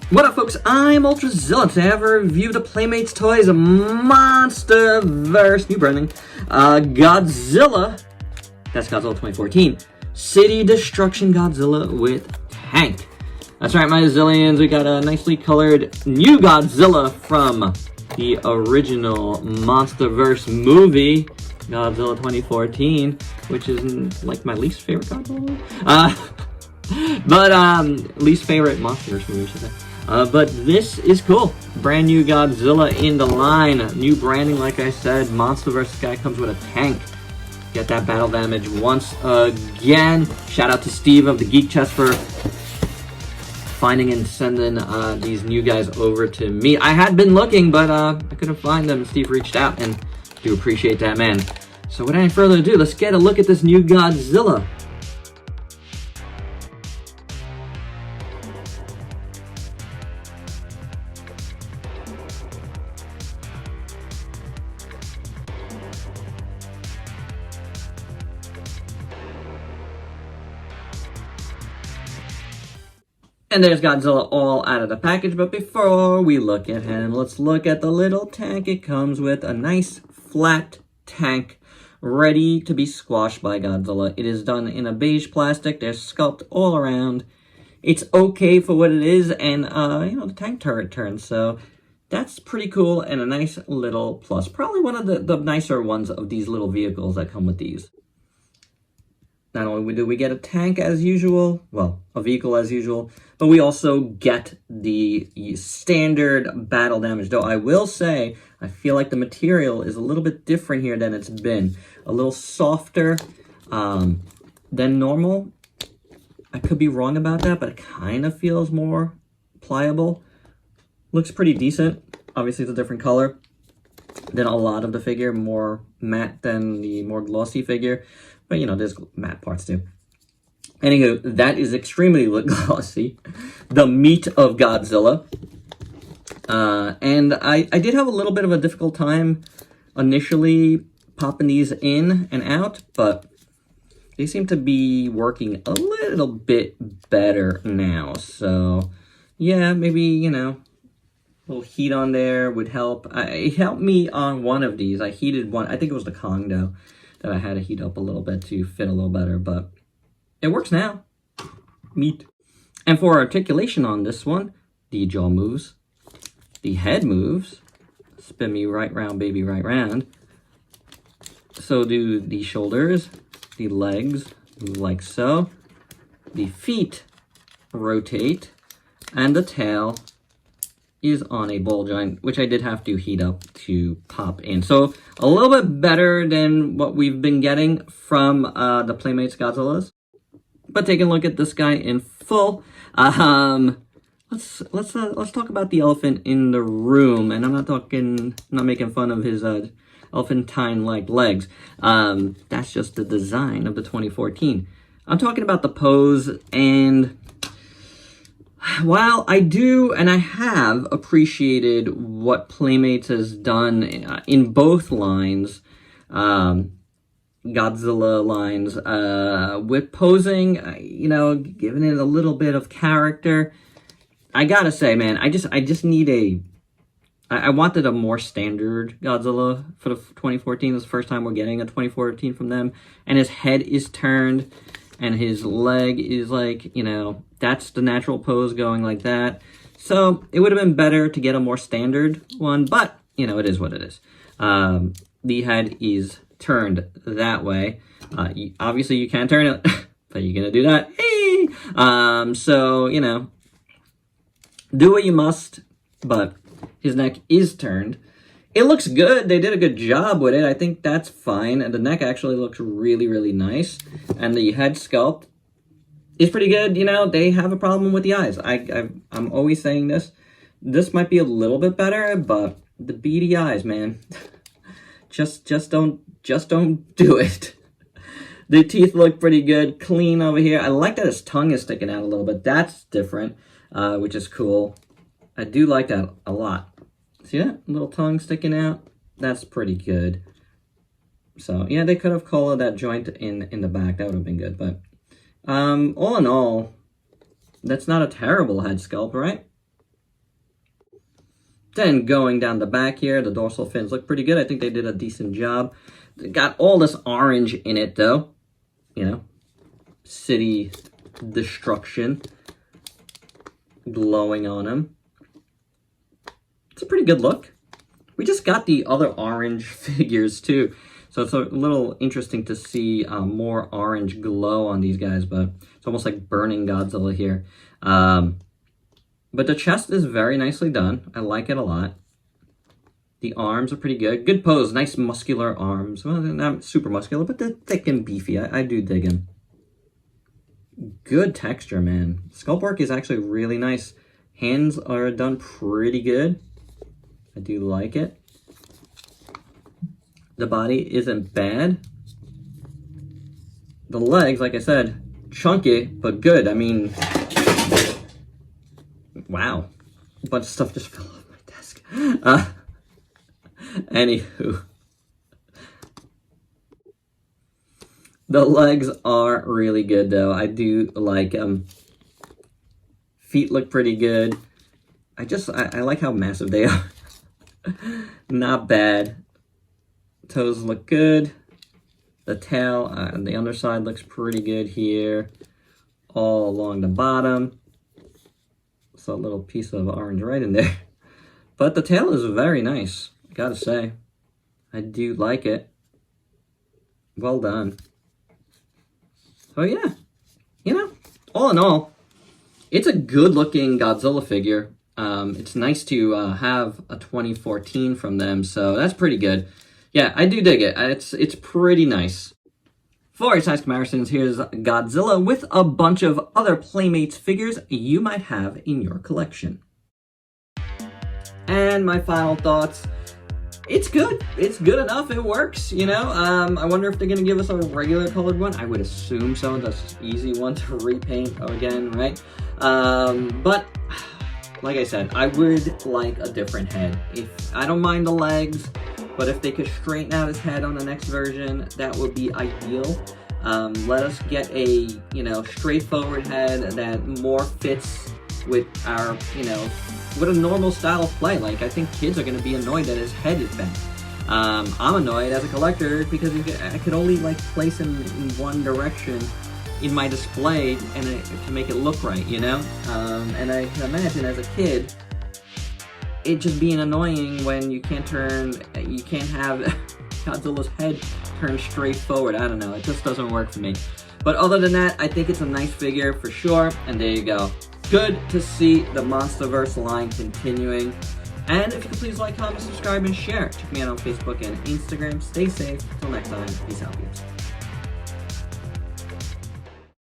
What up, folks? I'm Ultrazilla. Today I have a review of the Playmates Toys Monsterverse, new branding, Godzilla, that's Godzilla 2014, City Destruction Godzilla with tank. That's right, my Zillions, we got a nicely colored new Godzilla from the original Monsterverse movie, Godzilla 2014, which is like my least favorite Godzilla. Least favorite Monsterverse movie, I should say. But this is cool. Brand new Godzilla in the line. New branding, like I said. Monsterverse guy comes with a tank. Get that battle damage once again. Shout out to Steve of the Geek Chest for finding and sending these new guys over to me. I had been looking, but I couldn't find them. Steve reached out, and do appreciate that, man. So without any further ado, let's get a look at this new Godzilla. And there's Godzilla all out of the package, but before we look at him, let's look at the little tank. It comes with a nice flat tank ready to be squashed by Godzilla. It is done in a beige plastic. There's sculpt all around. It's okay for what it is, and the tank turret turns, so that's pretty cool and a nice little plus. Probably one of the nicer ones of these little vehicles that come with these. Not only do we get a tank as usual, well, a vehicle as usual, but we also get the standard battle damage. Though I will say, I feel like the material is a little bit different here than it's been. A little softer than normal. I could be wrong about that, but it kind of feels more pliable. Looks pretty decent. Obviously, it's a different color than a lot of the figure. More matte than the more glossy figure. But, there's matte parts too. Anywho, that is extremely glossy. The meat of Godzilla. And I did have a little bit of a difficult time initially popping these in and out, but they seem to be working a little bit better now. So, yeah, maybe, a little heat on there would help. It helped me on one of these. I heated one. I think it was the Kong, though, that I had to heat up a little bit to fit a little better, but it works now. Meat. And for articulation on this one, the jaw moves, the head moves, spin me right round, baby, right round. So do the shoulders, the legs, like so. The feet rotate, and the tail is on a ball joint, which I did have to heat up to pop in. So a little bit better than what we've been getting from the Playmates Godzillas. But taking a look at this guy in full, let's talk about the elephant in the room. And I'm not making fun of his elephantine-like legs. That's just the design of the 2014. I'm talking about the pose, and while I do, and I have appreciated what Playmates has done in both lines, Godzilla lines, with posing, giving it a little bit of character, I gotta say, man, I just need I wanted a more standard Godzilla for the 2014. This is the first time we're getting a 2014 from them, and his head is turned, and his leg is like, that's the natural pose going like that. So it would have been better to get a more standard one, but, it is what it is. The head is turned that way. Obviously, you can't turn it, but you're going to do that. Hey! So, do what you must, but his neck is turned. It looks good. They did a good job with it. I think that's fine. And the neck actually looks really, really nice. And the head sculpt is pretty good. They have a problem with the eyes. I'm always saying this. This might be a little bit better, but the beady eyes, man. just don't do it. The teeth look pretty good. Clean over here. I like that his tongue is sticking out a little bit. That's different, which is cool. I do like that a lot. See that? Little tongue sticking out? That's pretty good. So, yeah, they could have colored that joint in the back. That would have been good. But all in all, that's not a terrible head sculpt, right? Then going down the back here, the dorsal fins look pretty good. I think they did a decent job. They got all this orange in it, though. You know, city destruction glowing on him. It's a pretty good look. We just got the other orange figures, too. So it's a little interesting to see more orange glow on these guys, but it's almost like burning Godzilla here. But the chest is very nicely done. I like it a lot. The arms are pretty good. Good pose. Nice muscular arms. Well, they're not super muscular, but they're thick and beefy. I do dig them. Good texture, man. Sculpt work is actually really nice. Hands are done pretty good. I do like it. The body isn't bad. The legs, like I said, chunky, but good. I mean, wow. A bunch of stuff just fell off my desk. Anywho. The legs are really good, though. I do like them. Feet look pretty good. I like how massive they are. Not bad. Toes look good. The tail on the underside looks pretty good here. All along the bottom. So a little piece of orange right in there. But the tail is very nice, I gotta say. I do like it. Well done. So yeah, you know, all in all, it's a good looking Godzilla figure. It's nice to have a 2014 from them, so that's pretty good. Yeah, I do dig it. It's pretty nice. For your size comparisons, here's Godzilla with a bunch of other Playmates figures you might have in your collection. And my final thoughts, it's good. It's good enough. It works, you know. I wonder if they're going to give us a regular colored one. I would assume so. That's an easy one to repaint again, right? But like I said, I would like a different head. I don't mind the legs, but if they could straighten out his head on the next version, that would be ideal. Let us get a, you know, straightforward head that more fits with our, you know, with a normal style of play. Like, I think kids are going to be annoyed that his head is bent. I'm annoyed as a collector because I could only, like, place him in one direction in my display and to make it look right, you know? And I can imagine as a kid, it just being annoying when you can't have Godzilla's head turned straight forward. I don't know, it just doesn't work for me. But other than that, I think it's a nice figure for sure, and there you go. Good to see the Monsterverse line continuing. And if you could please like, comment, subscribe, and share. Check me out on Facebook and Instagram. Stay safe. Till next time, peace out, peeps.